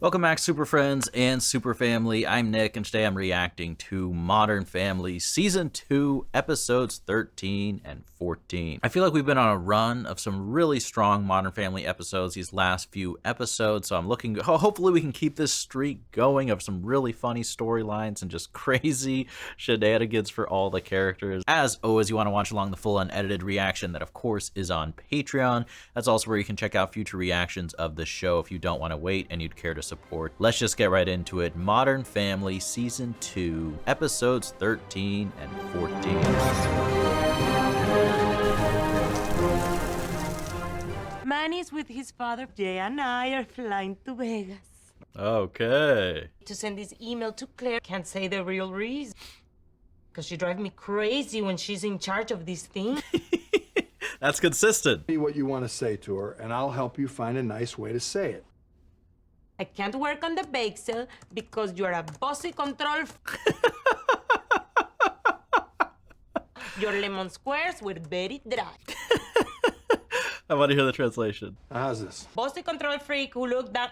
Welcome back, Super Friends and Super Family. I'm Nick, and today I'm reacting to Modern Family Season 2, Episodes 13 and 14. I feel like we've been on a run of some really strong Modern Family episodes these last few episodes, so I'm looking, hopefully we can keep this streak going of some really funny storylines and just crazy shenanigans for all the characters. As always, you want to watch along the full unedited reaction that, of course, is on Patreon. That's also where you can check out future reactions of the show if you don't want to wait and you'd care to support. Let's just get right into it. Modern Family Season 2, Episodes 13 and 14. Manny's with his father. Jay and I are flying to Vegas. Okay. To send this email to Claire. Can't say the real reason. Because she drives me crazy when she's in charge of these things. That's consistent. See what you want to say to her, and I'll help you find a nice way to say it. I can't work on the bake sale because you're a bossy control. Your lemon squares were very dry. I want to hear the translation. How's this? Bossy control freak who looked down.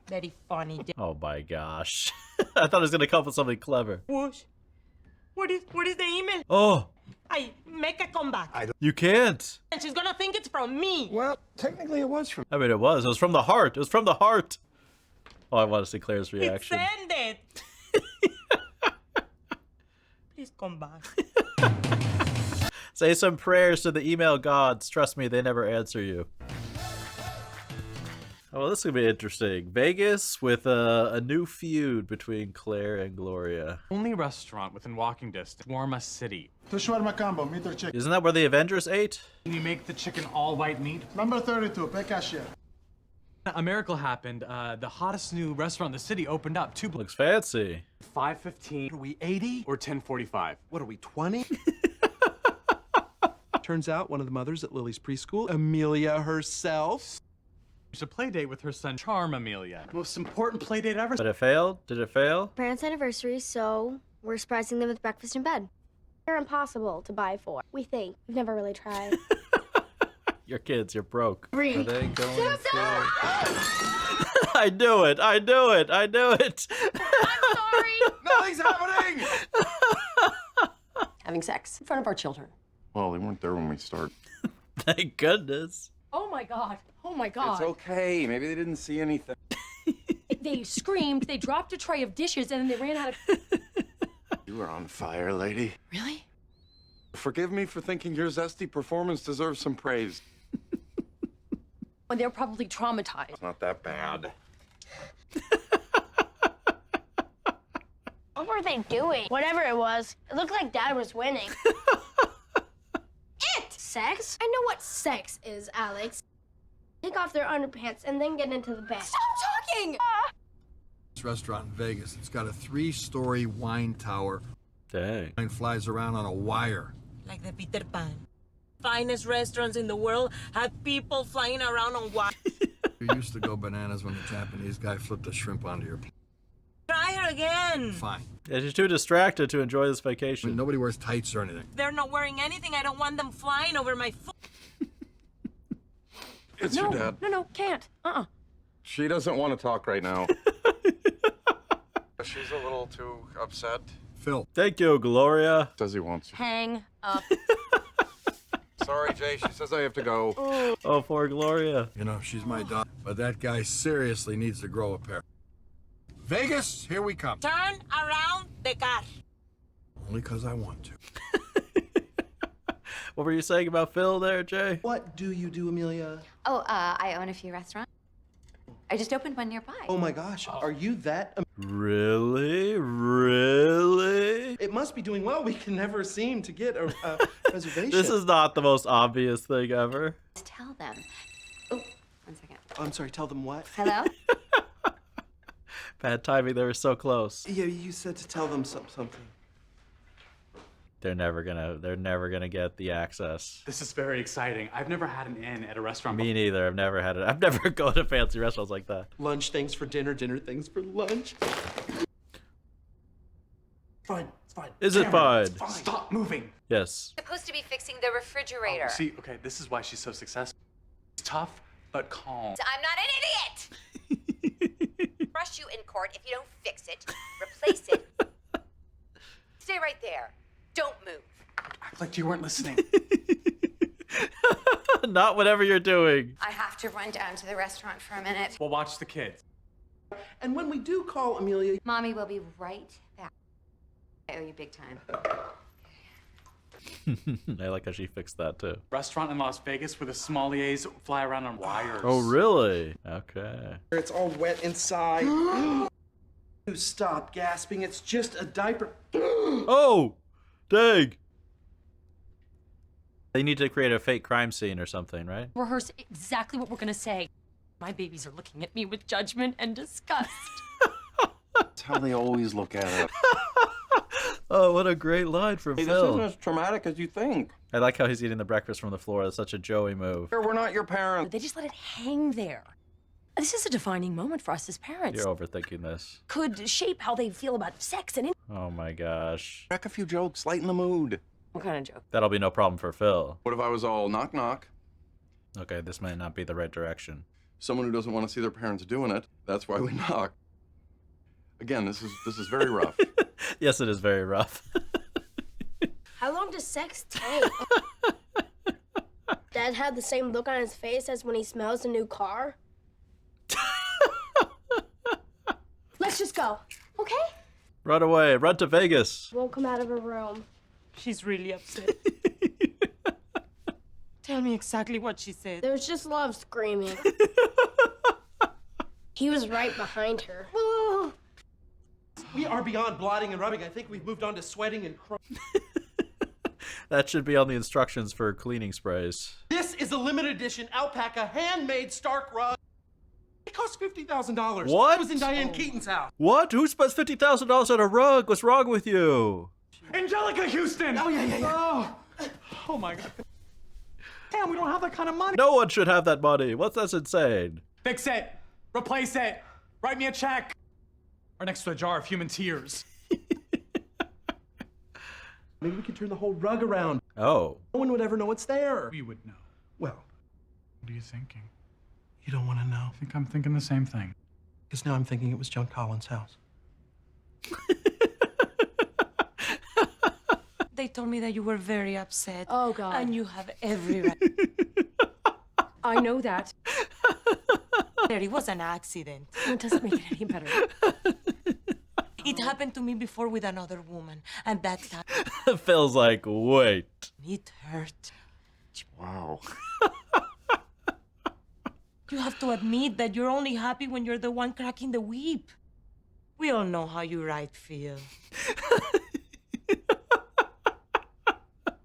Very funny. Oh my gosh. I thought it was going to come up with something clever. Whoosh. What is the email? Oh, I make a comeback. you can't. And she's gonna think it's from me. Well, technically it was from... I mean, it was from the heart. It was from the heart. Oh, I want to see Claire's reaction. Send it. Please come back. Say some prayers to the email gods. Trust me, they never answer you. Oh, well, this is going to be interesting. Vegas with a new feud between Claire and Gloria. Only restaurant within walking distance. Warma City. Two shawarma combo, meat or chicken. Isn't that where the Avengers ate? Can you make the chicken all white meat? Number 32, pay cashier. A miracle happened. The hottest new restaurant in the city opened up. Looks fancy. 5:15. Are we 80 or 10:45? What are we, 20? Turns out one of the mothers at Lily's preschool, Amelia herself. It's a play date with her son, Charm Amelia. Most important play date ever. But it failed? Did it fail? Parents' anniversary, so we're surprising them with breakfast in bed. They're impossible to buy for. We think. We've never really tried. Your kids, you're broke. Are they going to... Stop! I knew it! I knew it! I knew it! I'm sorry! Nothing's happening! Having sex in front of our children. Well, they weren't there when we started. Thank goodness. Oh my God. Oh my God. It's okay. Maybe they didn't see anything. They screamed, they dropped a tray of dishes, and then they ran out of... You were on fire, lady. Really? Forgive me for thinking your zesty performance deserves some praise. Well, they're probably traumatized. It's not that bad. What were they doing? Whatever it was, it looked like Dad was winning. Sex? I know what sex is, Alex. Take off their underpants and then get into the bed. Stop talking! This restaurant in Vegas, it's got a 3-story wine tower. Dang. Wine flies around on a wire. Like the Peter Pan. Finest restaurants in the world have people flying around on wire. You used to go bananas when the Japanese guy flipped a shrimp onto your plate. Try her again. Fine. Yeah, she's too distracted to enjoy this I mean, vacation. nobody wears tights or anything. They're not wearing anything. I don't want them flying over my foot. It's No, your dad. no, can't. She doesn't want to talk right now. She's a little too upset. Phil. Thank you, Gloria. Says he wants you. Hang up. Sorry, Jay. She says I have to go. Oh, poor Gloria. You know, she's my daughter, but that guy seriously needs to grow a pair. Vegas, here we come. Turn around the car. Only because I want to. What were you saying about Phil there, Jay? What do you do, Amelia? Oh, I own a few restaurants. I just opened one nearby. Oh my gosh, are you that? Really? Really? It must be doing well. We can never seem to get a reservation. This is not the most obvious thing ever. Tell them. Oh, 1 second. Oh, I'm sorry, tell them what? Hello? Bad timing, they were so close. Yeah, you said to tell them something. They're never gonna get the access. This is very exciting. I've never had an in at a restaurant. Me neither. I've never had it. I've never gone to fancy restaurants like that. Lunch things for dinner, dinner things for lunch. Fine, it's fine. Is it fine? Stop moving. Yes. Supposed to be fixing the refrigerator. See, okay, this is why she's so successful. She's tough, but calm. I'm not an idiot! Brush crush you in court if you don't fix it, replace it. Stay right there. Don't move. Act like you weren't listening. Not whatever you're doing. I have to run down to the restaurant for a minute. We'll watch the kids. And when we do call Amelia, Mommy will be right back. I owe you big time. I like how she fixed that too. Restaurant in Las Vegas where the sommeliers fly around on wires. Oh, really? Okay. it's all wet inside. You stop gasping. It's just a diaper. Oh, dang. They need to create a fake crime scene or something, right? Rehearse exactly what we're gonna say. My babies are looking at me with judgment and disgust. That's how they always look at it. Oh, what a great line from Hey, this Phil. isn't as traumatic as you think. I like how he's eating the breakfast from the floor. That's such a Joey move. We're not your parents. They just let it hang there. This is a defining moment for us as parents. You're overthinking this. Could shape how they feel about sex and Oh my gosh. Crack a few jokes, lighten the mood. what kind of joke? That'll be no problem for Phil. What if I was all knock knock? Okay, this might not be the right direction. Someone who doesn't want to see their parents doing it. That's why we knock. Again, this is very rough. Yes, it is very rough. How long does sex take? Dad had the same look on his face as when he smells a new car. Let's just go, okay? Run away. Run to Vegas. Won't come out of her room. She's really upset. Tell me exactly what she said. There was just love screaming. He was right behind her. We are beyond blotting and rubbing. I think we've moved on to sweating and That should be on the instructions for cleaning sprays. This is a limited edition alpaca handmade Stark rug. It cost $50,000. What? It was in Diane Keaton's house. What? Who spends $50,000 on a rug? What's wrong with you? Angelica Houston! Oh, yeah. Oh my God. Damn, we don't have that kind of money. No one should have that money. That's insane. Fix it. Replace it. Write me a check. Or next to a jar of human tears. Maybe we could turn the whole rug around. Oh. No one would ever know it's there. We would know. Well, What are you thinking? you don't want to know. I think I'm thinking the same thing. Because now I'm thinking it was John Collins' house. They told me that you were very upset. Oh, God. And you have every right. I know that. It was an accident. It doesn't make it any better. It happened to me before with another woman, and that time Phil's like, wait. it hurt. Wow. You have to admit that you're only happy when you're the one cracking the whip. We all know how you right feel.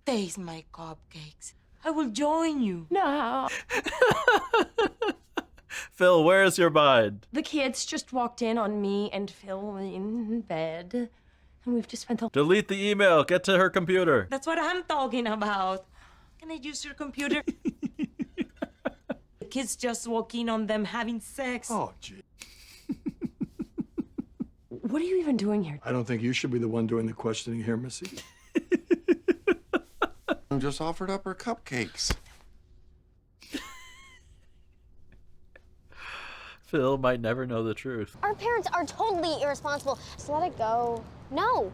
Taste my cupcakes. I will join you. No. Phil, where's your mind? The kids just walked in on me and Phil in bed. And we've just spent the... Delete the email. Get to her computer. That's what I'm talking about. Can I use your computer? The kids just walk in on them having sex. Oh, gee. What are you even doing here? I don't think you should be the one doing the questioning here, Missy. I just offered up her cupcakes. Phil might never know the truth. Our parents are totally irresponsible. Just let it go. No.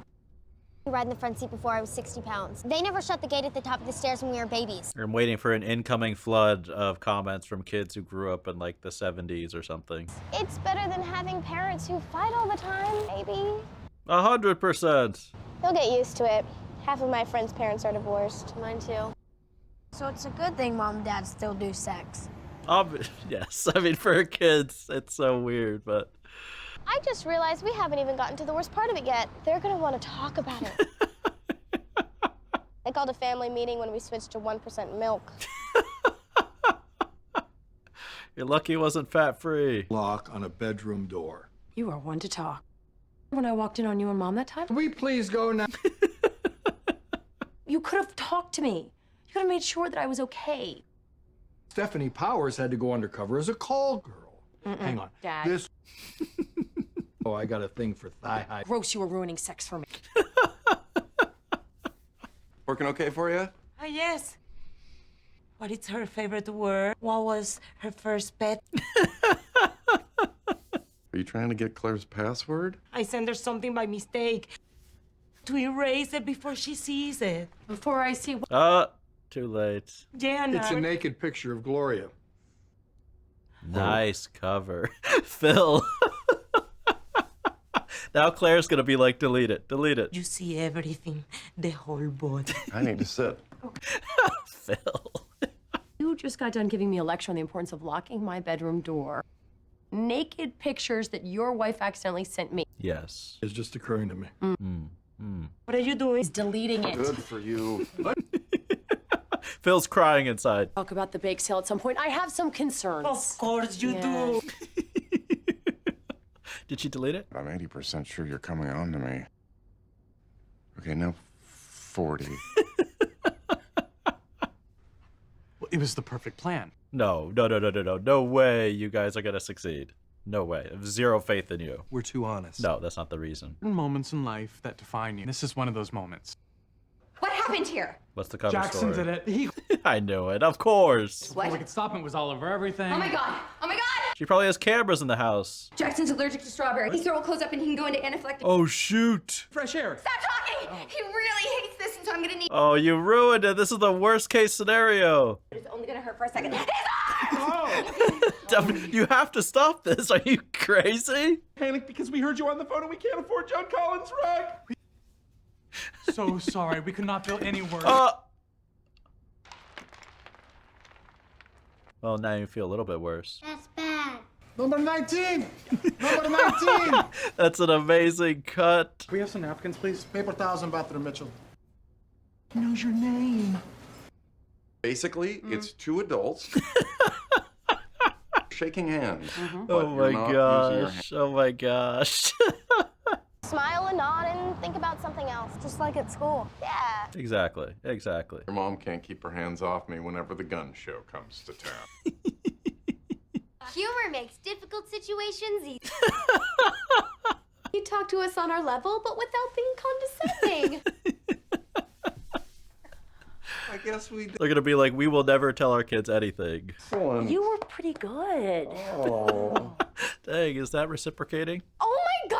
I ride in the front seat before I was 60 pounds. They never shut the gate at the top of the stairs when we were babies. I'm waiting for an incoming flood of comments from kids who grew up in like the 70s or something. It's better than having parents who fight all the time, maybe. 100%. You'll get used to it. Half of my friends' parents are divorced. Mine too. So it's a good thing Mom and Dad still do sex. Yes, I mean, for kids, it's so weird, but... I just realized we haven't even gotten to the worst part of it yet. They're gonna want to talk about it. They called a family meeting when we switched to 1% milk. You're lucky it wasn't fat-free. Lock on a bedroom door. You are one to talk. When I walked in on you and Mom that time, Can we please go now? you could have talked to me. You could have made sure that I was okay. Stephanie Powers had to go undercover as a call girl. Hang on. Dad. This. Oh, I got a thing for thigh high. Gross, you were ruining sex for me. Working okay for you? Ah, yes. What is her favorite word? What was her first pet? Are you you trying to get Claire's password? I sent her something by mistake to erase it before she sees it. Before I see Too late. Yeah, It's a no. naked picture of Gloria. Nice cover. Phil. Now Claire's gonna be like, delete it, delete it. You see everything, the whole body. I need to sit. Phil. You just got done giving me a lecture on the importance of locking my bedroom door. Naked pictures that your wife accidentally sent me. Yes. It's just occurring to me. What are you doing? He's deleting it. Good for you. Phil's crying inside. Talk about the bake sale at some point. I have some concerns. Of course you Yeah. do. Did she delete it? I'm 80% sure you're coming on to me. Okay, now 40. Well, it was the perfect plan. No. No way you guys are gonna succeed. No way. I have zero faith in you. We're too honest. No, that's not the reason. Moments in life that define you. This is one of those moments. What happened here? What's the cover Jackson story? did it. He. I knew it, of course. Before we could stop him, it was all over everything. Oh my god! Oh my god! She probably has cameras in the house. Jackson's allergic to strawberry. His throat will close up and he can go into anaphylactic. Oh, shoot. Fresh air. Stop talking! He really hates this, and so I'm gonna need. Oh, you ruined it. This is the worst case scenario. It's only gonna hurt for a second. You have to stop this. Are you crazy? Panic because we heard you on the phone and we can't afford John Collins' rug. So sorry. We could not feel any worse. Well, now you feel a little bit worse. That's bad. Number 19! Number 19! That's an amazing cut. Can we have some napkins, please? Paper towels in bathroom, Mitchell. He knows your name. Basically, it's two adults shaking hands. but Oh you're my not using your gosh. Oh my gosh. Smile and nod and think about something else, just like at school. Yeah. Exactly. Your mom can't keep her hands off me whenever the gun show comes to town. Humor makes difficult situations easy. You talk to us on our level, but without being condescending. I guess we did. They're gonna be like, we will never tell our kids anything. Excellent. You were pretty good. Oh. Dang, is that reciprocating? Oh my god,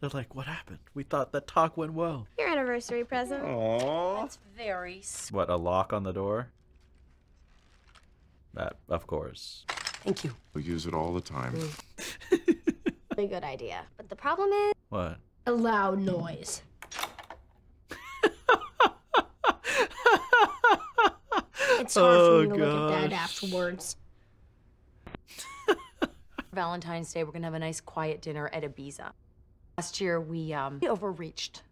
They're like, what happened? We thought that talk went well. Your anniversary present. That's very sweet. What, a lock on the door? That, of course. Thank you. We use it all the time. Really good idea. But the problem is What? a loud noise. It's hard for me to look at that afterwards. Valentine's Day, we're gonna have a nice quiet dinner at Ibiza. Last year, we overreached.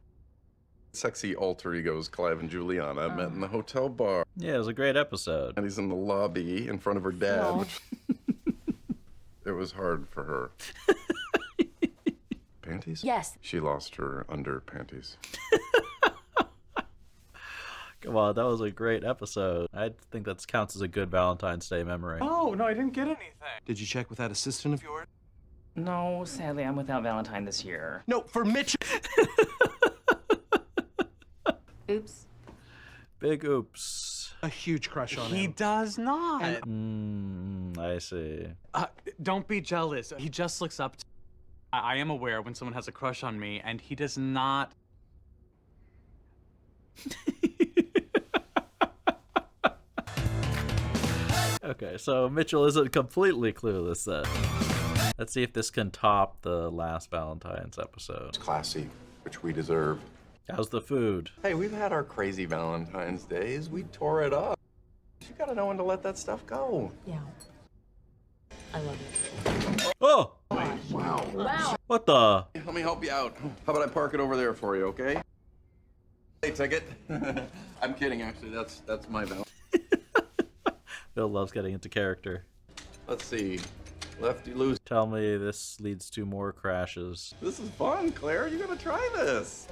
Sexy alter egos Clive and Juliana met in the hotel bar. Yeah, it was a great episode. And he's in the lobby in front of her dad. Aw. Which it was hard for her. Panties? Yes. She lost her under panties. Come on, that was a great episode. I think that counts as a good Valentine's Day memory. Oh, no, I didn't get anything. Did you check with that assistant of yours? No, sadly, I'm without Valentine this year. No, for Mitch. Oops. Big oops. A huge crush on He him. does not. I see. Don't be jealous. He just looks up to. I am aware when someone has a crush on me, and he does not. Okay, so Mitchell isn't completely clueless then. Let's see if this can top the last Valentine's episode. It's classy, which we deserve. How's the food? Hey, we've had our crazy Valentine's days. We tore it up. You gotta know when to let that stuff go. Yeah. I love you. Oh! Wow. Wow. What the? Let me help you out. How about I park it over there for you, okay? Hey, ticket. I'm kidding, actually. That's my Val. Bill loves getting into character. Let's see. Lefty loose. Tell me this leads to more crashes. This is fun, Claire. You gotta try this.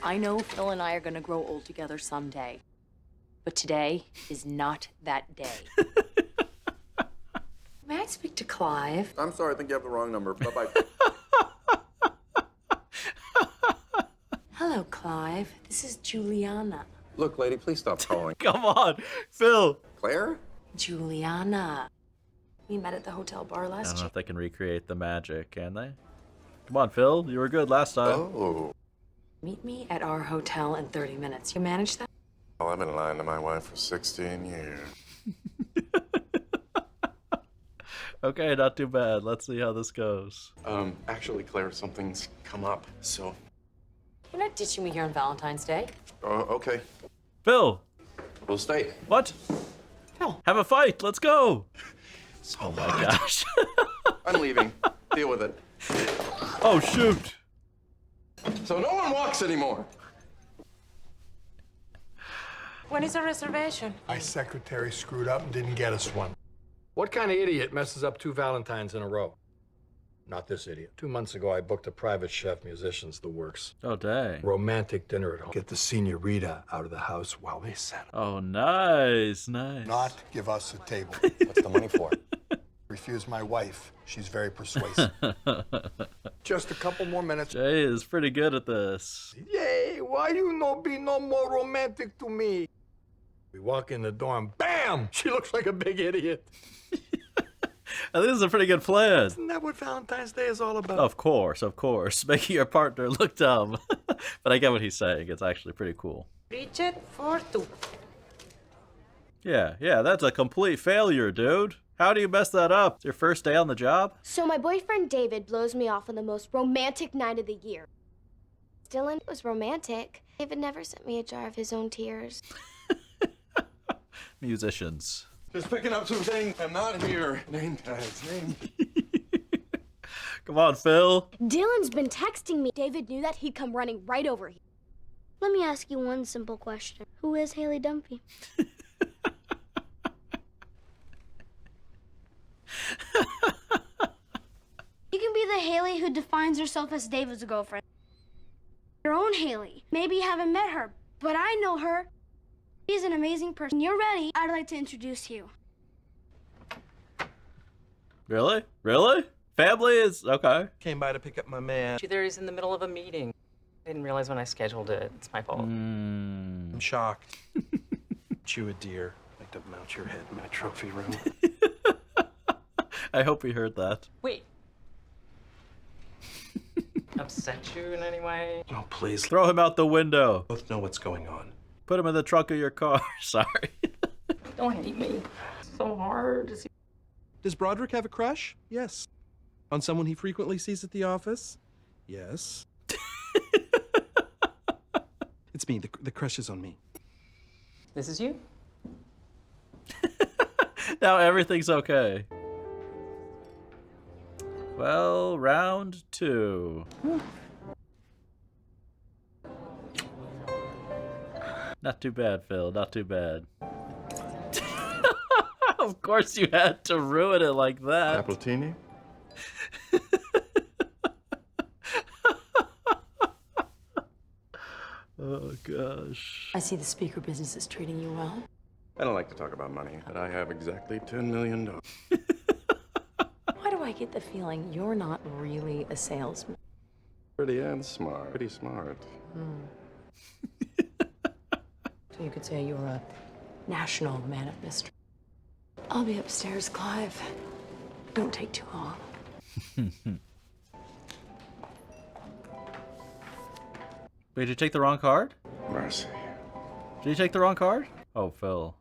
I know Phil and I are gonna grow old together someday. But today is not that day. May I speak to Clive? I'm sorry, I think you have the wrong number. Bye-bye. Hello, Clive. This is Juliana. Look, lady, please stop calling. Come on, Phil. Claire? Juliana. We met at the hotel bar I last don't know year. if they can recreate the magic, can they? Come on, Phil. You were good last time. Oh. Meet me at our hotel in 30 minutes. You manage that? Well, I've been lying to my wife for 16 years. Okay, not too bad. Let's see how this goes. Actually, Claire, something's come up, so... You're not ditching me here on Valentine's Day. Okay. Phil! We'll stay. What? Phil. Have a fight. Let's go. So Oh my gosh. I'm leaving. Deal with it. Oh, shoot. So no one walks anymore. When is our reservation? My secretary screwed up and didn't get us one. What kind of idiot messes up 2 Valentines in a row? Not this idiot. 2 months ago, I booked a private chef, musicians, the works. Oh, dang. Romantic dinner at home. Get the senorita out of the house while they settle. Oh, nice, nice. Not give us a table. What's the money for? Refuse my wife. She's very persuasive. Just a couple more minutes. Jay is pretty good at this. Yay, why you no be no more romantic to me? We walk in the door and bam! She looks like a big idiot. I think this is a pretty good plan. Isn't that what Valentine's Day is all about? Of course, of course. Making your partner look dumb. But I get what he's saying. It's actually pretty cool. Reach it for 2. Yeah, that's a complete failure, dude. How do you mess that up? It's your first day on the job? So my boyfriend David blows me off on the most romantic night of the year. Dylan was romantic. David never sent me a jar of his own tears. Musicians. Just picking up some things. I'm not here. Name tags, name. Come on, Phil. Dylan's been texting me. David knew that he'd come running right over here. Let me ask you one simple question. Who is Haley Dunphy? You can be the Haley who defines herself as David's girlfriend. Your own Haley. Maybe you haven't met her, but I know her. She's an amazing person. You're ready. I'd like to introduce you. Really? Really? Family is okay. Came by to pick up my man. There he's in the middle of a meeting. I didn't realize when I scheduled it. It's my fault. I'm shocked. You a deer. Like to mount your head in my trophy room. I hope he heard that. Wait. Upset you in any way? Oh, please. Throw him out the window. Both know what's going on. Put him in the trunk of your car. Sorry. Don't hate me. It's so hard to see. Does Broderick have a crush? Yes. On someone he frequently sees at the office? Yes. It's me. The crush is on me. This is you? Now everything's okay. Well, round 2. Not too bad, Phil. Not too bad. Of course you had to ruin it like that. Appletini? Oh, gosh. I see the speaker business is treating you well. I don't like to talk about money, but I have exactly $10 million. Why do I get the feeling you're not really a salesman? Pretty and smart. Pretty smart. So you could say you're a national man of mystery. I'll be upstairs, Clive. Don't take too long. Wait, did you take the wrong card? Mercy. Did you take the wrong card? Oh, Phil.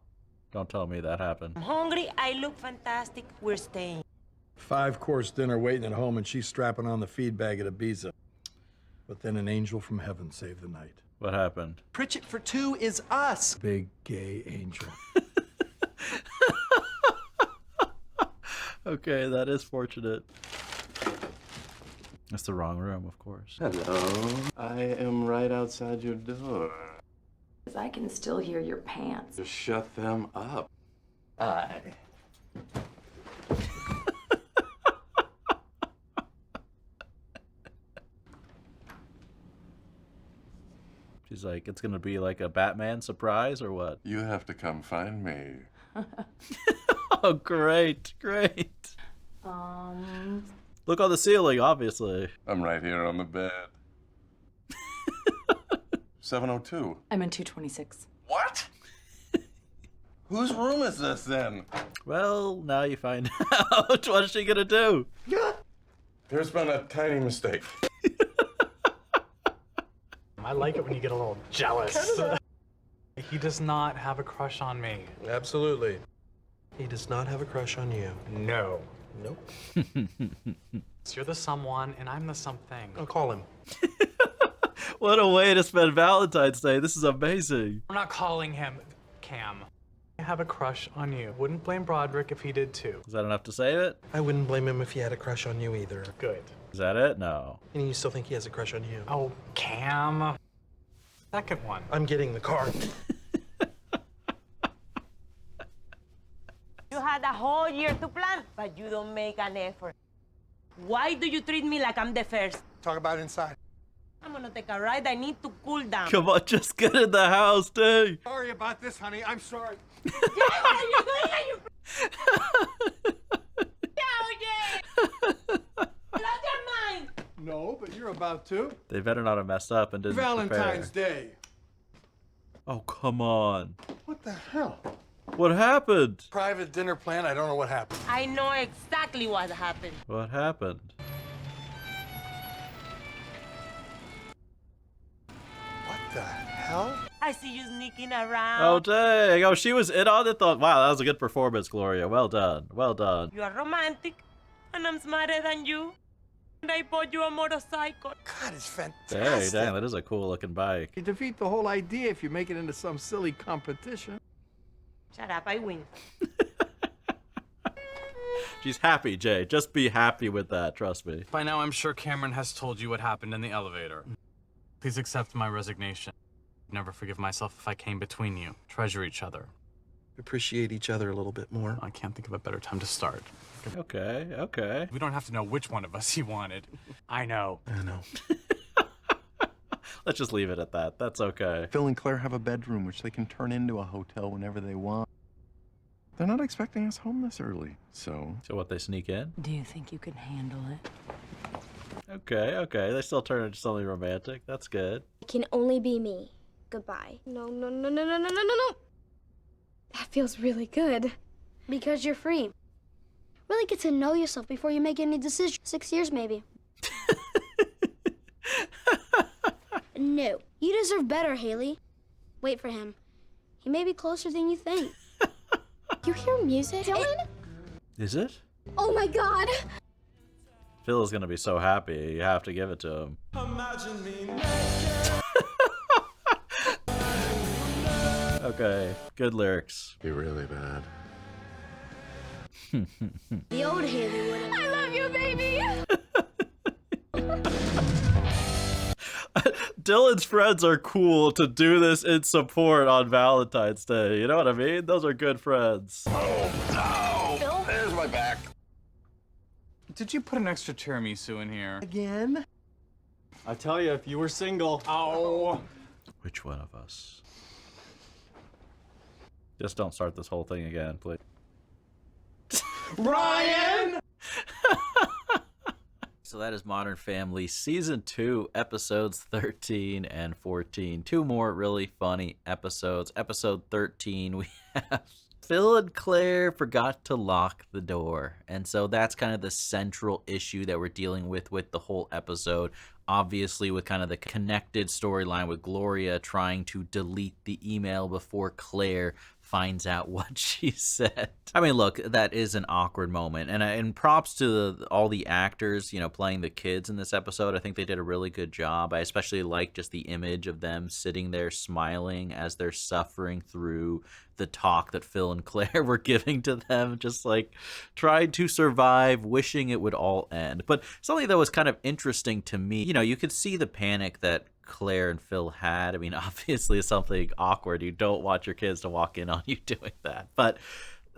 Don't tell me that happened. I'm hungry. I look fantastic. We're staying. 5-course dinner waiting at home, and she's strapping on the feed bag at Ibiza. But then an angel from heaven saved the night. What happened? Pritchett for 2 is us. Big gay angel. Okay, that is fortunate. That's the wrong room, of course. Hello. I am right outside your door. I can still hear your pants. Just shut them up. She's like, it's gonna be like a Batman surprise or what? You have to come find me. Oh, great, great. Look on the ceiling, obviously. I'm right here on the bed. 702. I'm in 226. What? Whose room is this then? Well, now you find out. What is she gonna do? There's been a tiny mistake. I like it when you get a little jealous. He does not have a crush on me. Absolutely. He does not have a crush on you. No. Nope. You're the someone, and I'm the something. I'll call him. What a way to spend Valentine's Day. This is amazing. I'm not calling him Cam. I have a crush on you. Wouldn't blame Broderick if he did too. Is that enough to save it? I wouldn't blame him if he had a crush on you either. Good. Is that it? No. And you still think he has a crush on you? Oh, Cam. Second one. I'm getting the car. You had a whole year to plan, but you don't make an effort. Why do you treat me like I'm the first? Talk about inside. I'm gonna take a ride. I need to cool down. Come on, just get in the house, dude. Sorry about this, honey. I'm sorry. What are you doing? Lost your mind. No, but you're about to. They better not have messed up and didn't Valentine's prepare. Day. Oh, come on. What the hell? What happened? Private dinner plan. I don't know what happened. I know exactly what happened. What happened? What the hell? I see you sneaking around. Oh, dang. Oh, she was in on it? Wow, that was a good performance, Gloria. Well done. Well done. You are romantic, and I'm smarter than you. And I bought you a motorcycle. God, it's fantastic. Dang, that is a cool looking bike. You defeat the whole idea if you make it into some silly competition. Shut up, I win. She's happy, Jay. Just be happy with that, trust me. By now, I'm sure Cameron has told you what happened in the elevator. Please accept my resignation. Never forgive myself if I came between you. Treasure each other. Appreciate each other a little bit more. I can't think of a better time to start. Okay, okay. We don't have to know which one of us he wanted. I know. I know. Let's just leave it at that. That's okay. Phil and Claire have a bedroom which they can turn into a hotel whenever they want. They're not expecting us home this early, so... So what, they sneak in? Do you think you can handle it? Okay, okay. They still turn into something romantic. That's good. It can only be me. Goodbye. No, no, no, no, no, no, no, no, no. That feels really good. Because you're free. Really get to know yourself before you make any decisions. 6 years, maybe. No. You deserve better, Haley. Wait for him. He may be closer than you think. You hear music? Dylan? Is it? Oh my god! Phil is gonna be so happy. You have to give it to him. Imagine me Okay, good lyrics. Be really bad. The old Haley would. I love you, baby! Dylan's friends are cool to do this in support on Valentine's Day. You know what I mean? Those are good friends. Oh, no! There's my back. Did you put an extra tiramisu in here? Again? I tell you, if you were single... Oh! Which one of us? Just don't start this whole thing again, please. Ryan! So that is Modern Family Season 2, Episodes 13 and 14. Two more really funny episodes. Episode 13, we have Phil and Claire forgot to lock the door. And so that's kind of the central issue that we're dealing with the whole episode. Obviously, with kind of the connected storyline with Gloria trying to delete the email before Claire finds out what she said. I mean, look, that is an awkward moment. And props to all the actors, you know, playing the kids in this episode. I think they did a really good job. I especially like just the image of them sitting there smiling as they're suffering through the talk that Phil and Claire were giving to them, just like trying to survive, wishing it would all end. But something that was kind of interesting to me, you know, you could see the panic that Claire and Phil had. I mean, obviously it's something awkward. You don't want your kids to walk in on you doing that. But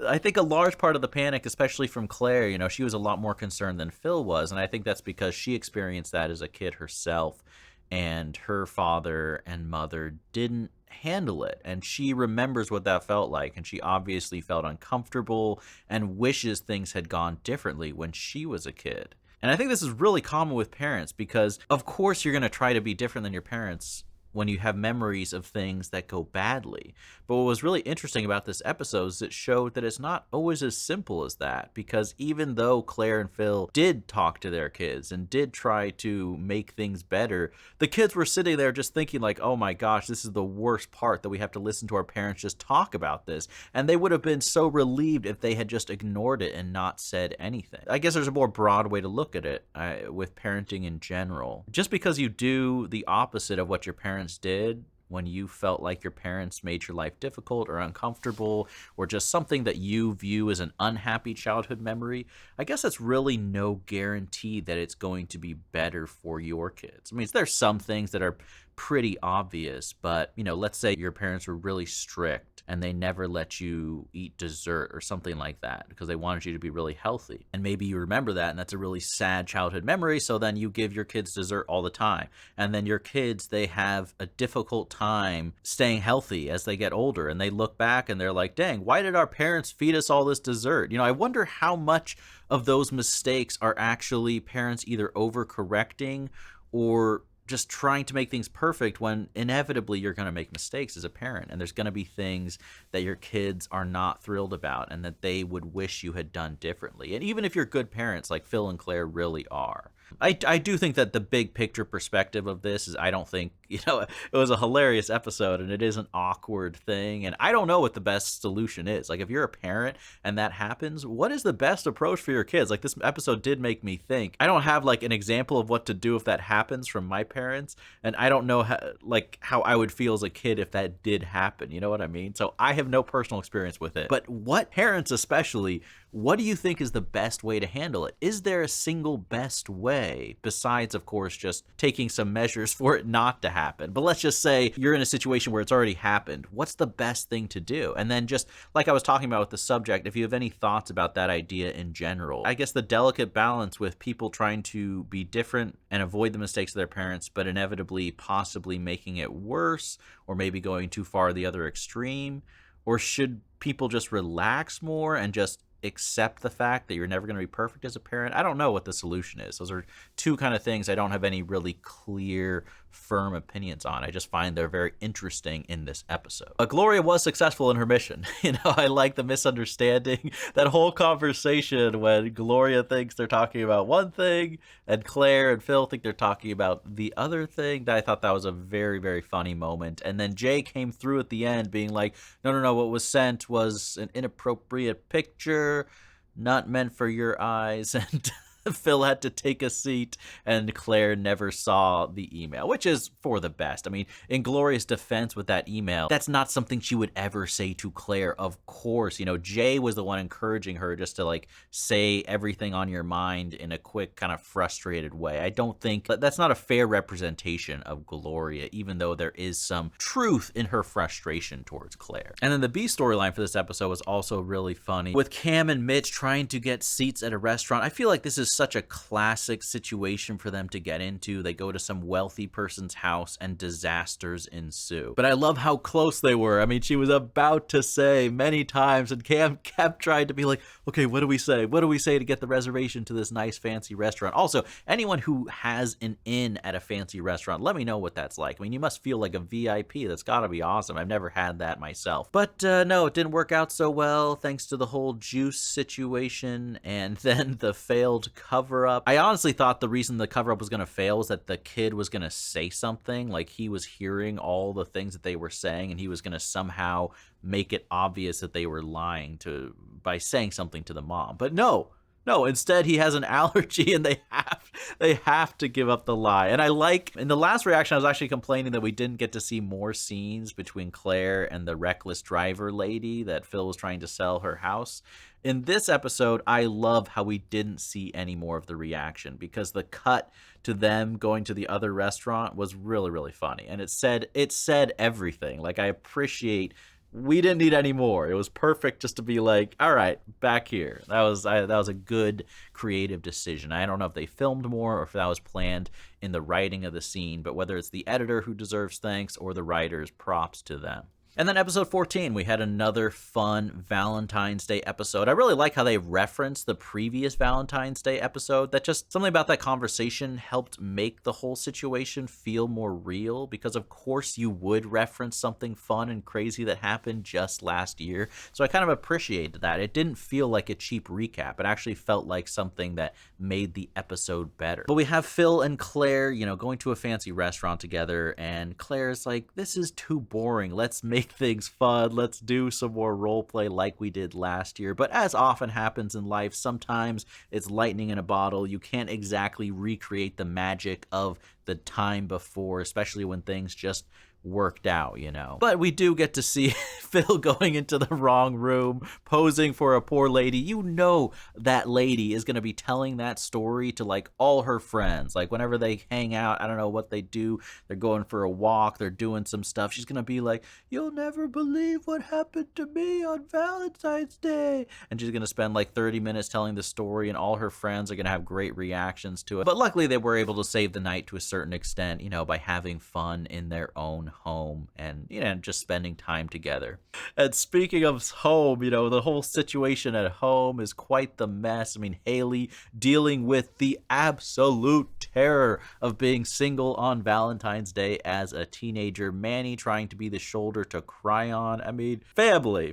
I think a large part of the panic, especially from Claire, you know, she was a lot more concerned than Phil was. And I think that's because she experienced that as a kid herself. And her father and mother didn't handle it. And she remembers what that felt like. And she obviously felt uncomfortable and wishes things had gone differently when she was a kid. And I think this is really common with parents because, of course, you're going to try to be different than your parents when you have memories of things that go badly. But what was really interesting about this episode is it showed that it's not always as simple as that, because even though Claire and Phil did talk to their kids and did try to make things better, the kids were sitting there just thinking like, oh my gosh, this is the worst part, that we have to listen to our parents just talk about this. And they would have been so relieved if they had just ignored it and not said anything. I guess there's a more broad way to look at it with parenting in general. Just because you do the opposite of what your parents did when you felt like your parents made your life difficult or uncomfortable, or just something that you view as an unhappy childhood memory, I guess that's really no guarantee that it's going to be better for your kids. I mean, there's some things that are pretty obvious, but, you know, let's say your parents were really strict and they never let you eat dessert or something like that because they wanted you to be really healthy. And maybe you remember that, and that's a really sad childhood memory, so then you give your kids dessert all the time. And then your kids, they have a difficult time staying healthy as they get older, and they look back and they're like, dang, why did our parents feed us all this dessert? You know, I wonder how much of those mistakes are actually parents either overcorrecting or just trying to make things perfect, when inevitably you're going to make mistakes as a parent, and there's going to be things that your kids are not thrilled about and that they would wish you had done differently. And even if you're good parents like Phil and Claire really are, I do think that the big picture perspective of this is, I don't think, you know, it was a hilarious episode and it is an awkward thing, and I don't know what the best solution is. Like, if you're a parent and that happens, what is the best approach for your kids? Like, this episode did make me think. I don't have like an example of what to do if that happens from my parents, and I don't know how I would feel as a kid if that did happen, you know what I mean? So I have no personal experience with it. But what parents especially, what do you think is the best way to handle it? Is there a single best way, besides, of course, just taking some measures for it not to happen? But let's just say you're in a situation where it's already happened. What's the best thing to do? And then, just like I was talking about with the subject, if you have any thoughts about that idea in general, I guess the delicate balance with people trying to be different and avoid the mistakes of their parents, but inevitably possibly making it worse, or maybe going too far the other extreme, or should people just relax more and just accept the fact that you're never going to be perfect as a parent? I don't know what the solution is. Those are two kind of things I don't have any really clear, firm opinions on. I just find they're very interesting in this episode. But Gloria was successful in her mission. You know, I like the misunderstanding, that whole conversation when Gloria thinks they're talking about one thing and Claire and Phil think they're talking about the other thing. I thought that was a very, very funny moment. And then Jay came through at the end being like, no, what was sent was an inappropriate picture, not meant for your eyes, and Phil had to take a seat, and Claire never saw the email, which is for the best. I mean, in Gloria's defense with that email, that's not something she would ever say to Claire, of course. You know, Jay was the one encouraging her just to like say everything on your mind in a quick, kind of frustrated way. I don't think that's not a fair representation of Gloria, even though there is some truth in her frustration towards Claire. And then the B storyline for this episode was also really funny, with Cam and Mitch trying to get seats at a restaurant. I feel like this is such a classic situation for them to get into. They go to some wealthy person's house and disasters ensue. But I love how close they were. I mean, she was about to say many times, and Cam kept trying to be like, okay, what do we say? What do we say to get the reservation to this nice fancy restaurant? Also, anyone who has an inn at a fancy restaurant, let me know what that's like. I mean, you must feel like a VIP. That's gotta be awesome. I've never had that myself. But no, it didn't work out so well, thanks to the whole juice situation and then the failed cover-up. I honestly thought the reason the cover-up was going to fail was that the kid was going to say something, like he was hearing all the things that they were saying and he was going to somehow make it obvious that they were lying by saying something to the mom. But no, instead he has an allergy and they have to give up the lie. And I like, in the last reaction, I was actually complaining that we didn't get to see more scenes between Claire and the reckless driver lady that Phil was trying to sell her house. In this episode, I love how we didn't see any more of the reaction, because the cut to them going to the other restaurant was really, really funny. And it said everything. Like, I appreciate, we didn't need any more. It was perfect just to be like, all right, back here. That was a good creative decision. I don't know if they filmed more or if that was planned in the writing of the scene, but whether it's the editor who deserves thanks or the writers, props to them. And then episode 14, we had another fun Valentine's Day episode. I really like how they referenced the previous Valentine's Day episode. That just something about that conversation helped make the whole situation feel more real, because of course you would reference something fun and crazy that happened just last year. So I kind of appreciated that. It didn't feel like a cheap recap. It actually felt like something that made the episode better. But we have Phil and Claire, you know, going to a fancy restaurant together, and Claire's like, this is too boring. Let's make things fun. Let's do some more role play like we did last year. But as often happens in life, sometimes it's lightning in a bottle. You can't exactly recreate the magic of the time before, especially when things just worked out, you know. But we do get to see Phil going into the wrong room, posing for a poor lady. You know that lady is going to be telling that story to like all her friends. Like whenever they hang out, I don't know what they do. They're going for a walk, they're doing some stuff. She's going to be like, you'll never believe what happened to me on Valentine's Day. And she's going to spend like 30 minutes telling the story, and all her friends are going to have great reactions to it. But luckily they were able to save the night to a certain extent, you know, by having fun in their own home and, you know, just spending time together. And speaking of home, you know, the whole situation at home is quite the mess. I mean, Haley dealing with the absolute terror of being single on Valentine's Day as a teenager. Manny trying to be the shoulder to cry on. I mean, family,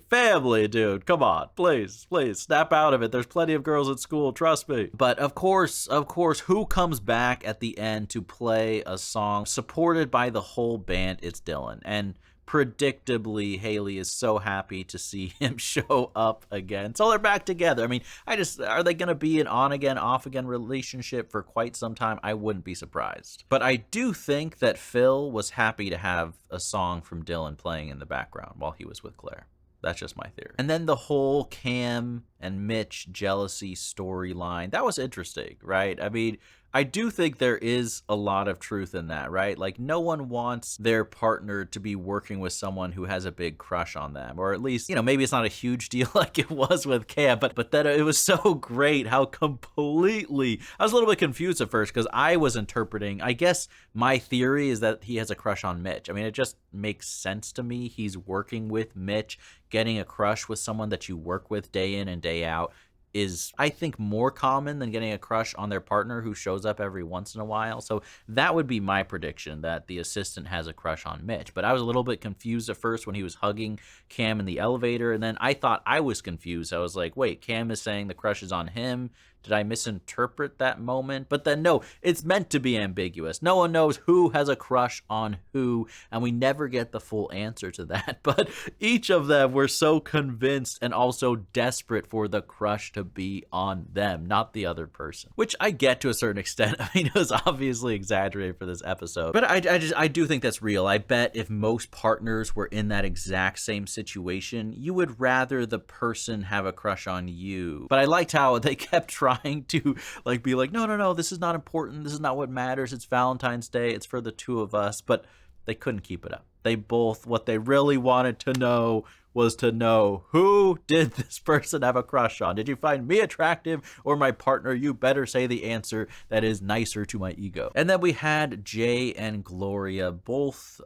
dude, come on, please, snap out of it. There's plenty of girls at school, trust me. But of course, who comes back at the end to play a song supported by the whole band? It's Dylan. And predictably, Haley is so happy to see him show up again. So they're back together. I mean, are they going to be an on-again, off-again relationship for quite some time? I wouldn't be surprised. But I do think that Phil was happy to have a song from Dylan playing in the background while he was with Claire. That's just my theory. And then the whole Cam and Mitch jealousy storyline, that was interesting, right? I mean, I do think there is a lot of truth in that, right? Like, no one wants their partner to be working with someone who has a big crush on them, or at least, you know, maybe it's not a huge deal like it was with Cam, but then it was so great how completely, I was a little bit confused at first because I was interpreting, I guess my theory is that he has a crush on Mitch. I mean, it just makes sense to me. He's working with Mitch. Getting a crush with someone that you work with day in and day out is, I think, more common than getting a crush on their partner who shows up every once in a while. So that would be my prediction, that the assistant has a crush on Mitch. But I was a little bit confused at first when he was hugging Cam in the elevator, and then I thought I was confused. I was like, wait, Cam is saying the crush is on him. Did I misinterpret that moment? But then no, it's meant to be ambiguous. No one knows who has a crush on who, and we never get the full answer to that. But each of them were so convinced and also desperate for the crush to be on them, not the other person. Which I get to a certain extent. I mean, it was obviously exaggerated for this episode. But I do think that's real. I bet if most partners were in that exact same situation, you would rather the person have a crush on you. But I liked how they kept trying to like be like, no, this is not important. This is not what matters. It's Valentine's Day. It's for the two of us. But they couldn't keep it up. They both, what they really wanted to know was to know, who did this person have a crush on? Did you find me attractive or my partner? You better say the answer that is nicer to my ego. And then we had Jay and Gloria both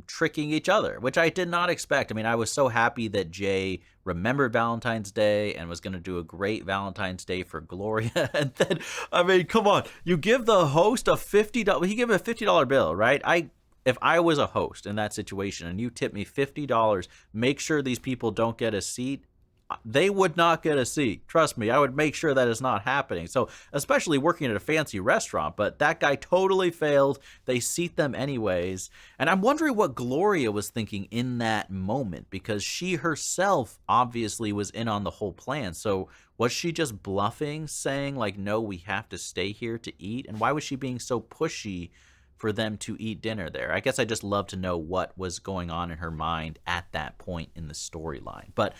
tricking each other, which I did not expect. I mean, I was so happy that Jay remembered Valentine's Day and was going to do a great Valentine's Day for Gloria. And then, I mean, come on, you give the host a $50, he gave him a $50 bill, right? If I was a host in that situation and you tip me $50, make sure these people don't get a seat, they would not get a seat. Trust me, I would make sure that is not happening. So, especially working at a fancy restaurant, but that guy totally failed. They seat them anyways. And I'm wondering what Gloria was thinking in that moment, because she herself obviously was in on the whole plan. So was she just bluffing, saying like, no, we have to stay here to eat? And why was she being so pushy for them to eat dinner there? I guess I just love to know what was going on in her mind at that point in the storyline. But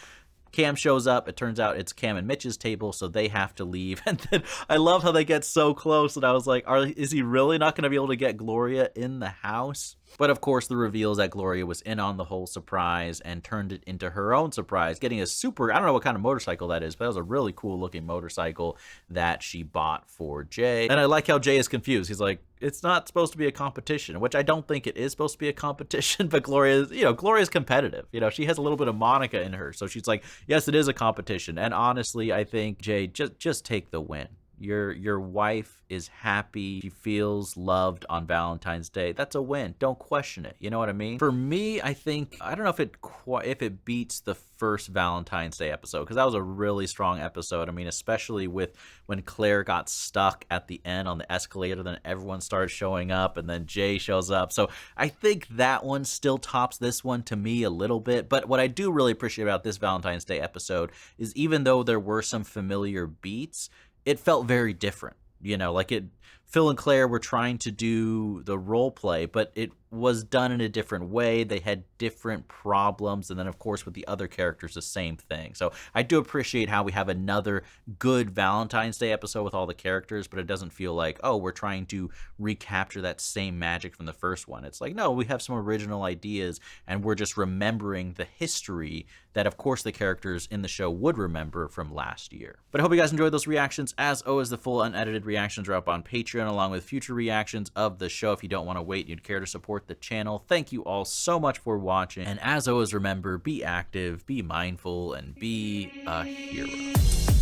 Cam shows up. It turns out it's Cam and Mitch's table, so they have to leave. And then I love how they get so close, and I was like, is he really not going to be able to get Gloria in the house? But of course, the reveal is that Gloria was in on the whole surprise and turned it into her own surprise, getting a super, I don't know what kind of motorcycle that is, but that was a really cool looking motorcycle that she bought for Jay. And I like how Jay is confused. He's like, it's not supposed to be a competition, which I don't think it is supposed to be a competition, but Gloria's, Gloria's competitive. She has a little bit of Monica in her. So she's like, yes, it is a competition. And honestly, I think, Jay, just take the win. Your wife is happy. She feels loved on Valentine's Day. That's a win. Don't question it. You know what I mean? For me, I think, I don't know if it beats the first Valentine's Day episode, because that was a really strong episode. I mean, especially with when Claire got stuck at the end on the escalator, then everyone started showing up, and then Jay shows up. So I think that one still tops this one to me a little bit. But what I do really appreciate about this Valentine's Day episode is even though there were some familiar beats, it felt very different. Phil and Claire were trying to do the role play, but it was done in a different way. They had different problems. And then, of course, with the other characters, the same thing. So I do appreciate how we have another good Valentine's Day episode with all the characters, but it doesn't feel like, oh, we're trying to recapture that same magic from the first one. It's like, no, we have some original ideas, and we're just remembering the history that, of course, the characters in the show would remember from last year. But I hope you guys enjoyed those reactions. As always, the full unedited reactions are up on Patreon, along with future reactions of the show. If you don't want to wait and you'd care to support the channel, thank you all so much for watching. And as always, remember, be active, be mindful, and be a hero.